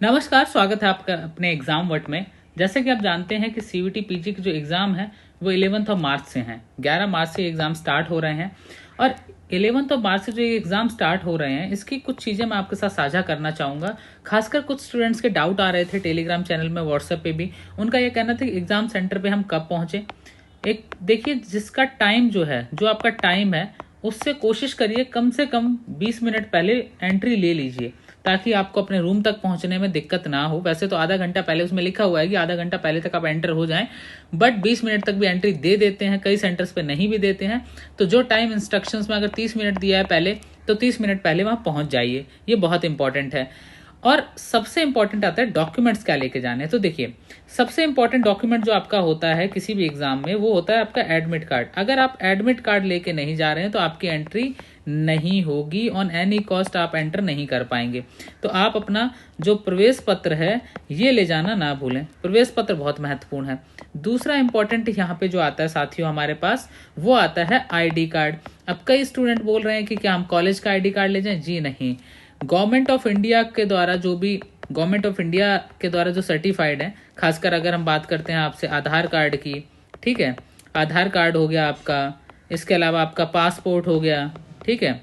नमस्कार, स्वागत है आपका अपने एग्जाम वर्ट में। जैसे कि आप जानते हैं कि सीयूटी पीजी के जो एग्ज़ाम है वो 11 मार्च से हैं। 11 मार्च से एग्ज़ाम स्टार्ट हो रहे हैं और 11 मार्च से जो ये एग्ज़ाम स्टार्ट हो रहे हैं इसकी कुछ चीज़ें मैं आपके साथ साझा करना चाहूँगा। खासकर कुछ स्टूडेंट्स के डाउट आ रहे थे टेलीग्राम चैनल में, व्हाट्सएप पे भी। उनका ये कहना था कि एग्ज़ाम सेंटर पर हम कब पहुँचे। एक देखिए, जिसका टाइम जो है, जो आपका टाइम है, उससे कोशिश करिए कम से कम 20 मिनट पहले एंट्री ले लीजिए, ताकि आपको अपने रूम तक पहुंचने में दिक्कत ना हो। वैसे तो आधा घंटा पहले उसमें लिखा हुआ है कि आधा घंटा पहले तक आप एंटर हो जाएं, बट 20 मिनट तक भी एंट्री दे देते हैं, कई सेंटर्स पे नहीं भी देते हैं। तो जो टाइम इंस्ट्रक्शंस में अगर 30 मिनट दिया है पहले, तो 30 मिनट पहले वहां पहुंच जाइए। ये बहुत इंपॉर्टेंट है। और सबसे इंपॉर्टेंट आता है डॉक्यूमेंट्स क्या लेके जाने हैं। तो देखिए, सबसे इंपॉर्टेंट डॉक्यूमेंट जो आपका होता है किसी भी एग्जाम में, वो होता है आपका एडमिट कार्ड। अगर आप एडमिट कार्ड लेके नहीं जा रहे हैं तो आपकी एंट्री नहीं होगी, ऑन एनी कॉस्ट आप एंटर नहीं कर पाएंगे। तो आप अपना जो प्रवेश पत्र है ये ले जाना ना भूलें। प्रवेश पत्र बहुत महत्वपूर्ण है। दूसरा इंपॉर्टेंट यहाँ पे जो आता है साथियों हमारे पास, वो आता है आईडी कार्ड। अब कई स्टूडेंट बोल रहे हैं कि क्या हम कॉलेज का आईडी कार्ड ले जाएं? जी नहीं। गवर्नमेंट ऑफ इंडिया के द्वारा जो सर्टिफाइड है, खासकर अगर हम बात करते हैं आपसे आधार कार्ड की, ठीक है, आधार कार्ड हो गया आपका, इसके अलावा आपका पासपोर्ट हो गया, ठीक है,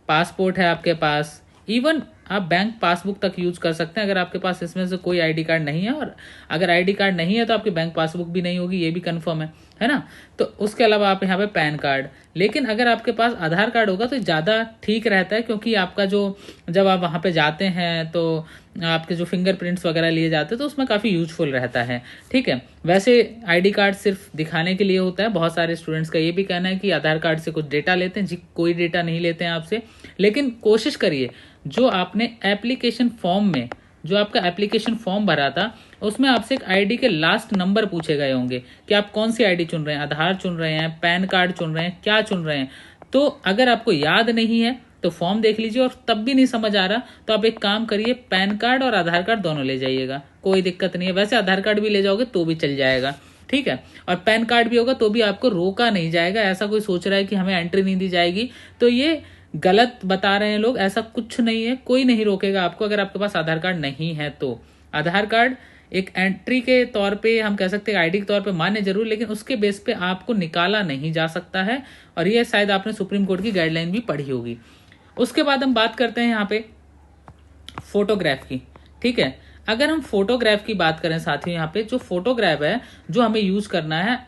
पासपोर्ट है आपके पास, इवन आप बैंक पासबुक तक यूज कर सकते हैं अगर आपके पास इसमें से कोई आईडी कार्ड नहीं है। और अगर आईडी कार्ड नहीं है तो आपकी बैंक पासबुक भी नहीं होगी, ये भी कंफर्म है ना। तो उसके अलावा आप यहाँ पे पैन कार्ड, लेकिन अगर आपके पास आधार कार्ड होगा तो ज़्यादा ठीक रहता है, क्योंकि आपका जो जब आप वहाँ पे जाते हैं तो आपके जो फिंगरप्रिंट्स वगैरह लिए जाते हैं तो उसमें काफ़ी यूजफुल रहता है, ठीक है। वैसे आईडी कार्ड सिर्फ दिखाने के लिए होता है। बहुत सारे स्टूडेंट्स का ये भी कहना है कि आधार कार्ड से कुछ डेटा लेते हैं। जी, कोई डेटा नहीं लेते हैं आपसे, लेकिन कोशिश करिए जो आपने एप्लीकेशन फॉर्म में, जो आपका एप्लीकेशन फॉर्म भरा था, उसमें आपसे एक आईडी के लास्ट नंबर पूछे गए होंगे कि आप कौन सी आईडी चुन रहे हैं, आधार चुन रहे हैं, पैन कार्ड चुन रहे हैं, क्या चुन रहे हैं। तो अगर आपको याद नहीं है तो फॉर्म देख लीजिए, और तब भी नहीं समझ आ रहा तो आप एक काम करिए, पैन कार्ड और आधार कार्ड दोनों ले जाइएगा, कोई दिक्कत नहीं है। वैसे आधार कार्ड भी ले जाओगे तो भी चल जाएगा, ठीक है, और पैन कार्ड भी होगा तो भी आपको रोका नहीं जाएगा। ऐसा कोई सोच रहा है कि हमें एंट्री नहीं दी जाएगी तो ये गलत बता रहे हैं लोग। ऐसा कुछ नहीं है, कोई नहीं रोकेगा आपको अगर आपके पास आधार कार्ड नहीं है तो। आधार कार्ड एक एंट्री के तौर पे, हम कह सकते हैं आईडी के तौर पे मान्य जरूर, लेकिन उसके बेस पे आपको निकाला नहीं जा सकता है। और ये शायद आपने सुप्रीम कोर्ट की गाइडलाइन भी पढ़ी होगी। उसके बाद हम बात करते हैं यहाँ पे फोटोग्राफ की, ठीक है। अगर हम फोटोग्राफ की बात करें साथियों, यहाँ पे जो फोटोग्राफ है जो हमें यूज करना है,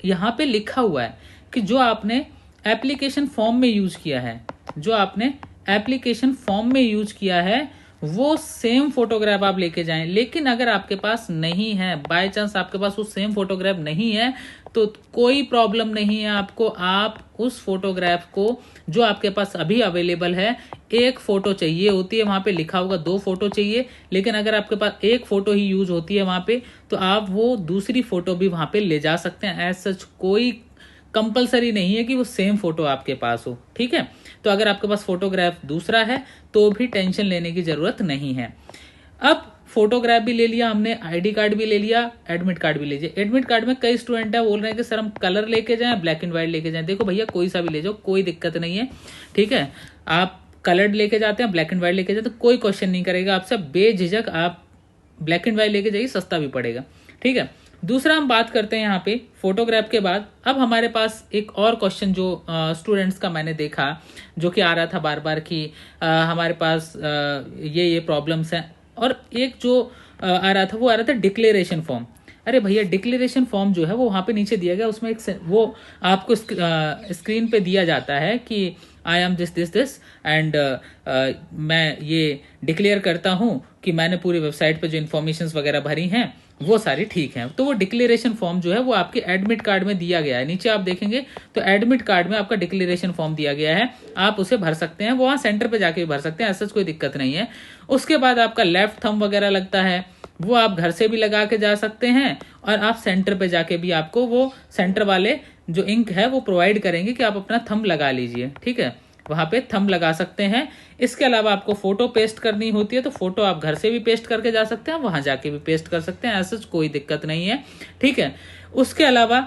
यहाँ पे लिखा हुआ है कि जो आपने एप्लीकेशन फॉर्म में यूज किया है, जो आपने एप्लीकेशन फॉर्म में यूज किया है, वो सेम फोटोग्राफ आप लेके जाएं। लेकिन अगर आपके पास नहीं है, बाय चांस आपके पास वो सेम फोटोग्राफ नहीं है, तो कोई प्रॉब्लम नहीं है आपको। आप उस फोटोग्राफ को जो आपके पास अभी अवेलेबल है, एक फोटो चाहिए होती है, वहां पे लिखा होगा 2 फोटो चाहिए, लेकिन अगर आपके पास एक फोटो ही यूज होती है वहां पे, तो आप वो दूसरी फोटो भी वहां पे ले जा सकते हैं। एज सच कोई कंपलसरी नहीं है कि वो सेम फोटो आपके पास हो, ठीक है। तो अगर आपके पास फोटोग्राफ दूसरा है तो भी टेंशन लेने की जरूरत नहीं है। अब फोटोग्राफ भी ले लिया हमने, आईडी कार्ड भी ले लिया, एडमिट कार्ड भी ले लिया। एडमिट कार्ड में कई स्टूडेंट है बोल रहे हैं कि सर हम कलर लेके जाएं, ब्लैक एंड व्हाइट लेके जाएं। देखो भैया, कोई सा भी ले जाओ, कोई दिक्कत नहीं है, ठीक है। आप कलर्ड लेके जाते हैं, ब्लैक एंड व्हाइट लेके जाते, तो कोई क्वेश्चन नहीं करेगा आपसे, बेझिझक आप ब्लैक एंड व्हाइट लेके जाइए, सस्ता भी पड़ेगा, ठीक है। दूसरा हम बात करते हैं यहाँ पे फोटोग्राफ के बाद। अब हमारे पास एक और क्वेश्चन जो स्टूडेंट्स का मैंने देखा, जो कि आ रहा था बार बार कि हमारे पास ये प्रॉब्लम्स हैं। और एक जो आ रहा था, वो आ रहा था डिक्लेरेशन फॉर्म। अरे भैया, डिक्लेरेशन फॉर्म जो है वो वहाँ पे नीचे दिया गया, उसमें वो आपको स्क्रीन पे दिया जाता है कि I am this this this and मैं ये डिक्लेयर करता हूँ कि मैंने पूरी वेबसाइट पे जो इन्फॉर्मेशन वगैरह भरी हैं वो सारी ठीक हैं। तो वो डिक्लेरेशन फॉर्म जो है वो आपके एडमिट कार्ड में दिया गया है। नीचे आप देखेंगे तो एडमिट कार्ड में आपका डिक्लेरेशन फॉर्म दिया गया है, आप उसे भर सकते हैं। वो वहाँ सेंटर पे जाके भी भर सकते हैं, ऐसा कोई दिक्कत नहीं है। उसके बाद आपका लेफ्ट थंब वगैरह लगता है, वो आप घर से भी लगा के जा सकते हैं, और आप सेंटर पे जाके भी आपको वो सेंटर वाले जो इंक है वो प्रोवाइड करेंगे कि आप अपना थंब लगा लीजिए, ठीक है। वहां पे थंब लगा सकते हैं। इसके अलावा आपको फोटो पेस्ट करनी होती है तो फोटो आप घर से भी पेस्ट करके जा सकते हैं, वहां जाके भी पेस्ट कर सकते हैं, ऐसा कोई दिक्कत नहीं है, ठीक है। उसके अलावा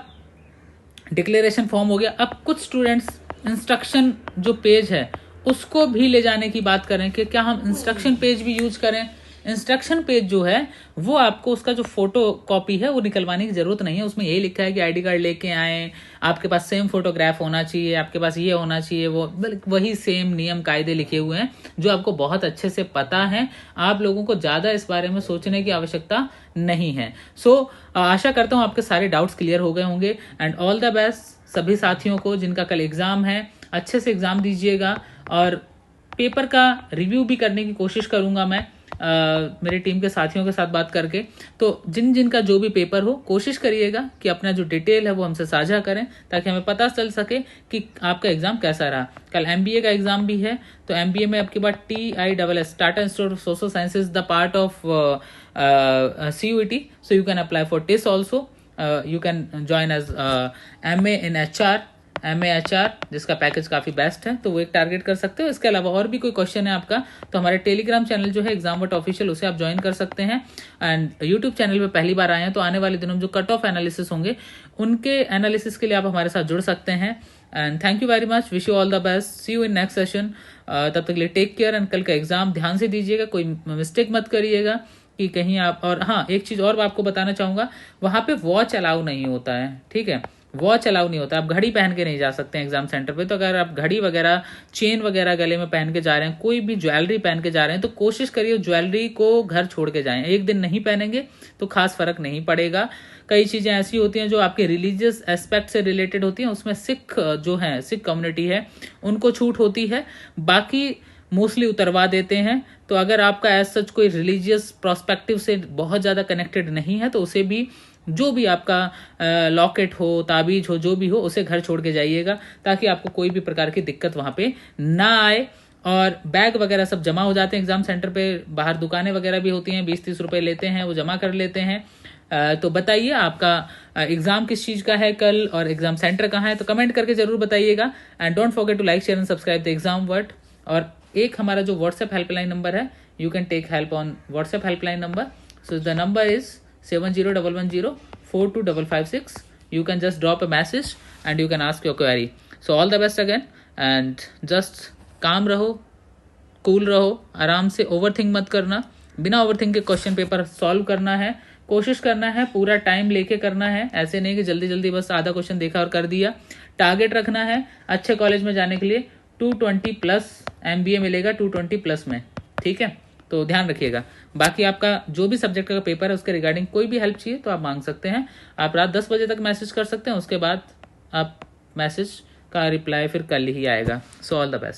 डिक्लेरेशन फॉर्म हो गया। अब कुछ स्टूडेंट्स इंस्ट्रक्शन जो पेज है उसको भी ले जाने की बात करें कि क्या हम इंस्ट्रक्शन पेज भी यूज करें। इंस्ट्रक्शन पेज जो है वो आपको उसका जो फोटो कॉपी है वो निकलवाने की जरूरत नहीं है। उसमें यही लिखा है कि आईडी कार्ड लेके आए, आपके पास सेम फोटोग्राफ होना चाहिए, आपके पास ये होना चाहिए, वो वही सेम नियम कायदे लिखे हुए हैं जो आपको बहुत अच्छे से पता है। आप लोगों को ज़्यादा इस बारे में सोचने की आवश्यकता नहीं है। सो आशा करता हूँ आपके सारे डाउट्स क्लियर हो गए होंगे। एंड ऑल द बेस्ट सभी साथियों को जिनका कल एग्ज़ाम है, अच्छे से एग्ज़ाम दीजिएगा। और पेपर का रिव्यू भी करने की कोशिश करूंगा मैं मेरे टीम के साथियों के साथ बात करके। तो जिन का जो भी पेपर हो, कोशिश करिएगा कि अपना जो डिटेल है वो हमसे साझा करें ताकि हमें पता चल सके कि आपका एग्जाम कैसा रहा। कल MBA का एग्जाम भी है, तो MBA में आपके पास TISS Tata institute of social sciences the part of CUET, so you can apply for TISS also. You can join as MA in HR, MA HR, जिसका पैकेज काफ़ी बेस्ट है, तो वो एक टारगेट कर सकते हो। इसके अलावा और भी कोई क्वेश्चन है आपका तो हमारे टेलीग्राम चैनल जो है एग्जाम ऑफिशियल, उसे आप ज्वाइन कर सकते हैं। एंड यूट्यूब चैनल पे पहली बार आए हैं तो आने वाले दिनों में जो कट ऑफ एनालिसिस होंगे उनके एनालिसिस के लिए आप हमारे साथ जुड़ सकते हैं। And thank you very much, wish you all the best, see you in next session. तब तक के लिए टेक केयर। एंड कल का एग्जाम ध्यान से दीजिएगा, कोई मिस्टेक मत करिएगा कि कहीं आप। और हाँ, एक चीज़ और आपको बताना चाहूँगा, वहाँ पे वॉच अलाउ नहीं होता है, ठीक है, वॉच अलाउ नहीं होता। आप घड़ी पहन के नहीं जा सकते हैं एग्जाम सेंटर पे। तो अगर आप घड़ी वगैरह, चेन वगैरह गले में पहन के जा रहे हैं, कोई भी ज्वेलरी पहन के जा रहे हैं, तो कोशिश करिए ज्वेलरी को घर छोड़ के जाएं। एक दिन नहीं पहनेंगे तो खास फर्क नहीं पड़ेगा। कई चीज़ें ऐसी होती हैं जो आपके रिलीजियस एस्पेक्ट से रिलेटेड होती हैं, उसमें सिख जो है, सिख कम्युनिटी है, उनको छूट होती है, बाकी मोस्टली उतरवा देते हैं। तो अगर आपका एज सच कोई रिलीजियस प्रोस्पेक्टिव से बहुत ज़्यादा कनेक्टेड नहीं है तो उसे भी, जो भी आपका लॉकेट हो, ताबीज हो, जो भी हो, उसे घर छोड़ के जाइएगा ताकि आपको कोई भी प्रकार की दिक्कत वहाँ पे ना आए। और बैग वगैरह सब जमा हो जाते हैं एग्जाम सेंटर पे, बाहर दुकानें वगैरह भी होती हैं, 20-30 रुपए लेते हैं, वो जमा कर लेते हैं। तो बताइए आपका एग्जाम किस चीज़ का है कल और एग्जाम सेंटर कहाँ है, तो कमेंट करके जरूर बताइएगा। And don't forget to like, share and subscribe the exam word. और एक हमारा जो व्हाट्सएप हेल्पलाइन नंबर है, you can take help on WhatsApp helpline number. So the number is 7011042556. You can just drop a message and you can ask your query. So all the best again and just calm रहो, cool रहो, आराम से overthink मत करना। बिना overthink के question paper solve करना है, कोशिश करना है, पूरा टाइम लेके करना है। ऐसे नहीं कि जल्दी जल्दी बस आधा क्वेश्चन देखा और कर दिया। टारगेट रखना है अच्छे कॉलेज में जाने के लिए 220+ MBA मिलेगा 220+ में, ठीक है, तो ध्यान रखिएगा। बाकी आपका जो भी सब्जेक्ट का पेपर है उसके रिगार्डिंग कोई भी हेल्प चाहिए तो आप मांग सकते हैं। आप रात 10 बजे तक मैसेज कर सकते हैं, उसके बाद आप मैसेज का रिप्लाई फिर कल ही आएगा। So all the best.